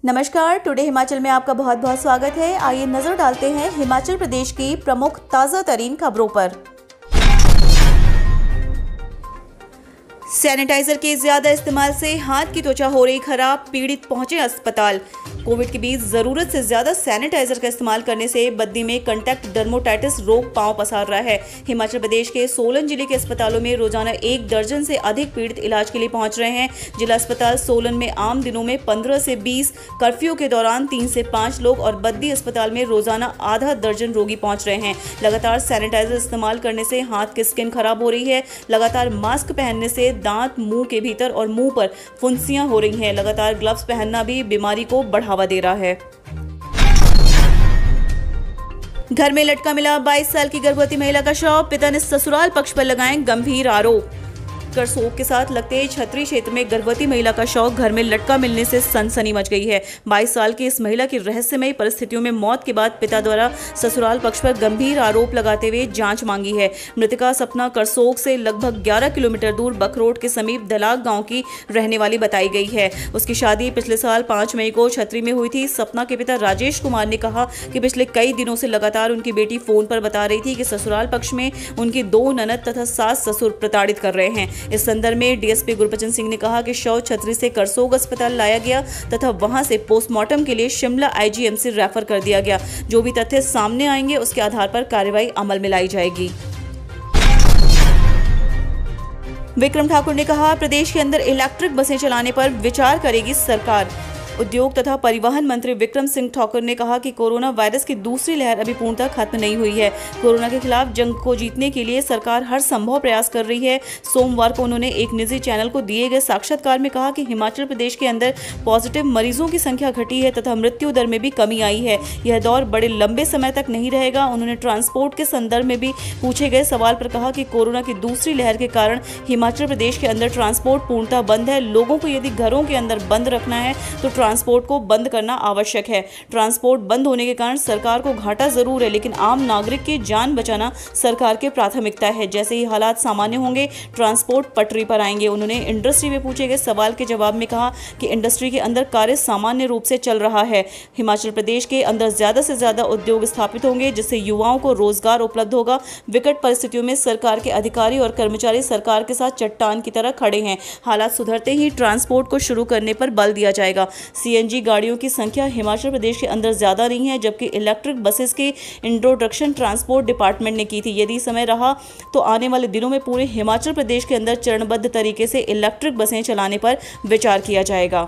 नमस्कार, टुडे हिमाचल में आपका बहुत बहुत स्वागत है। आइए नजर डालते हैं हिमाचल प्रदेश की प्रमुख ताज़ा तरीन खबरों पर। सैनिटाइजर के ज्यादा इस्तेमाल से हाथ की त्वचा हो रही खराब, पीड़ित पहुंचे अस्पताल। कोविड के बीच जरूरत से ज्यादा सैनिटाइजर का इस्तेमाल करने से बद्दी में कंटैक्ट डर्मोटाइटिस रोग पांव पसार रहा है। हिमाचल प्रदेश के सोलन जिले के अस्पतालों में रोजाना 1 दर्जन से अधिक पीड़ित इलाज के लिए पहुंच रहे हैं। जिला अस्पताल सोलन में आम दिनों में 15 से 20, कर्फ्यू के दौरान 3 से 5 लोग और बद्दी अस्पताल में रोजाना आधा दर्जन रोगी पहुंच रहे हैं। लगातार सैनिटाइजर इस्तेमाल करने से हाथ की स्किन खराब हो रही है। लगातार मास्क पहनने से दांत, मुंह के भीतर और मुंह पर फुंसियां हो रही हैं। लगातार ग्लव्स पहनना भी बीमारी को बढ़ावा दे रहा है। घर में लटका मिला 22 साल की गर्भवती महिला का शव, पिता ने ससुराल पक्ष पर लगाए गंभीर आरोप। करसोग के साथ लगते छतरी क्षेत्र में गर्भवती महिला का शव घर में लटका मिलने से सनसनी मच गई है। 22 साल की इस महिला की रहस्यमयी परिस्थितियों में मौत के बाद पिता द्वारा ससुराल पक्ष पर गंभीर आरोप लगाते हुए जांच मांगी है। मृतका सपना करसोग से लगभग 11 किलोमीटर दूर बखरोड के समीप दलाग गांव की रहने वाली बताई गई है। उसकी शादी पिछले साल 5 मई को छतरी में हुई थी। सपना के पिता राजेश कुमार ने कहा कि पिछले कई दिनों से लगातार उनकी बेटी फोन पर बता रही थी कि ससुराल पक्ष में उनकी 2 ननद तथा सास ससुर प्रताड़ित कर रहे हैं। इस संदर्भ में डीएसपी गुरबचन सिंह ने कहा कि शव छतरी से करसोग अस्पताल लाया गया तथा वहां से पोस्टमार्टम के लिए शिमला आईजीएमसी रेफर कर दिया गया। जो भी तथ्य सामने आएंगे उसके आधार पर कार्रवाई अमल में लाई जाएगी। विक्रम ठाकुर ने कहा, प्रदेश के अंदर इलेक्ट्रिक बसें चलाने पर विचार करेगी सरकार। उद्योग तथा परिवहन मंत्री विक्रम सिंह ठाकुर ने कहा कि कोरोना वायरस की दूसरी लहर अभी पूर्णतः खत्म नहीं हुई है। कोरोना के खिलाफ जंग को जीतने के लिए सरकार हर संभव प्रयास कर रही है। सोमवार को उन्होंने एक निजी चैनल को दिए गए साक्षात्कार में कहा कि हिमाचल प्रदेश के अंदर पॉजिटिव मरीजों की संख्या घटी है तथा मृत्यु दर में भी कमी आई है। यह दौर बड़े लंबे समय तक नहीं रहेगा। उन्होंने ट्रांसपोर्ट के संदर्भ में भी पूछे गए सवाल पर कहा कि कोरोना की दूसरी लहर के कारण हिमाचल प्रदेश के अंदर ट्रांसपोर्ट पूर्णतः बंद है। लोगों को यदि घरों के अंदर बंद रखना है तो ट्रांसपोर्ट को बंद करना आवश्यक है। ट्रांसपोर्ट बंद होने के कारण सरकार को घाटा जरूर है, लेकिन आम नागरिक की जान बचाना सरकार की प्राथमिकता है। जैसे ही हालात सामान्य होंगे, ट्रांसपोर्ट पटरी पर आएंगे। उन्होंने इंडस्ट्री में पूछे गए सवाल के जवाब में कहा कि इंडस्ट्री के अंदर कार्य सामान्य रूप से चल रहा है। हिमाचल प्रदेश के अंदर ज्यादा से ज्यादा उद्योग स्थापित होंगे, जिससे युवाओं को रोजगार उपलब्ध होगा। विकट परिस्थितियों में सरकार के अधिकारी और कर्मचारी सरकार के साथ चट्टान की तरह खड़े हैं। हालात सुधरते ही ट्रांसपोर्ट को शुरू करने पर बल दिया जाएगा। सीएनजी गाड़ियों की संख्या हिमाचल प्रदेश के अंदर ज्यादा नहीं है, जबकि इलेक्ट्रिक बसेस की इंट्रोडक्शन ट्रांसपोर्ट डिपार्टमेंट ने की थी। यदि समय रहा तो आने वाले दिनों में पूरे हिमाचल प्रदेश के अंदर चरणबद्ध तरीके से इलेक्ट्रिक बसें चलाने पर विचार किया जाएगा।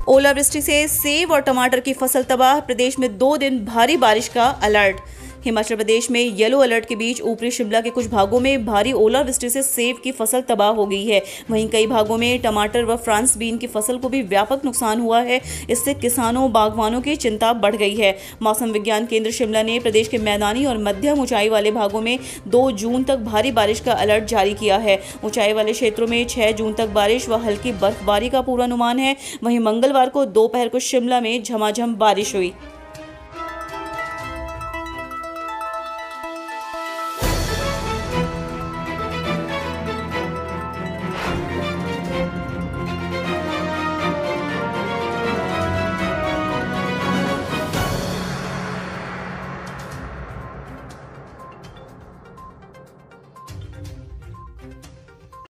ओलावृष्टि से सेब और टमाटर की फसल तबाह, प्रदेश में 2 दिन भारी बारिश का अलर्ट। हिमाचल प्रदेश में येलो अलर्ट के बीच ऊपरी शिमला के कुछ भागों में भारी ओलावृष्टि से सेब की फसल तबाह हो गई है। वहीं कई भागों में टमाटर व फ्रांस बीन की फसल को भी व्यापक नुकसान हुआ है। इससे किसानों, बागवानों की चिंता बढ़ गई है। मौसम विज्ञान केंद्र शिमला ने प्रदेश के मैदानी और मध्यम ऊंचाई वाले भागों में 2 जून तक भारी बारिश का अलर्ट जारी किया है। ऊंचाई वाले क्षेत्रों में 6 जून तक बारिश व हल्की बर्फबारी का पूर्वानुमान है। वहीं मंगलवार को दोपहर को शिमला में झमाझम बारिश हुई।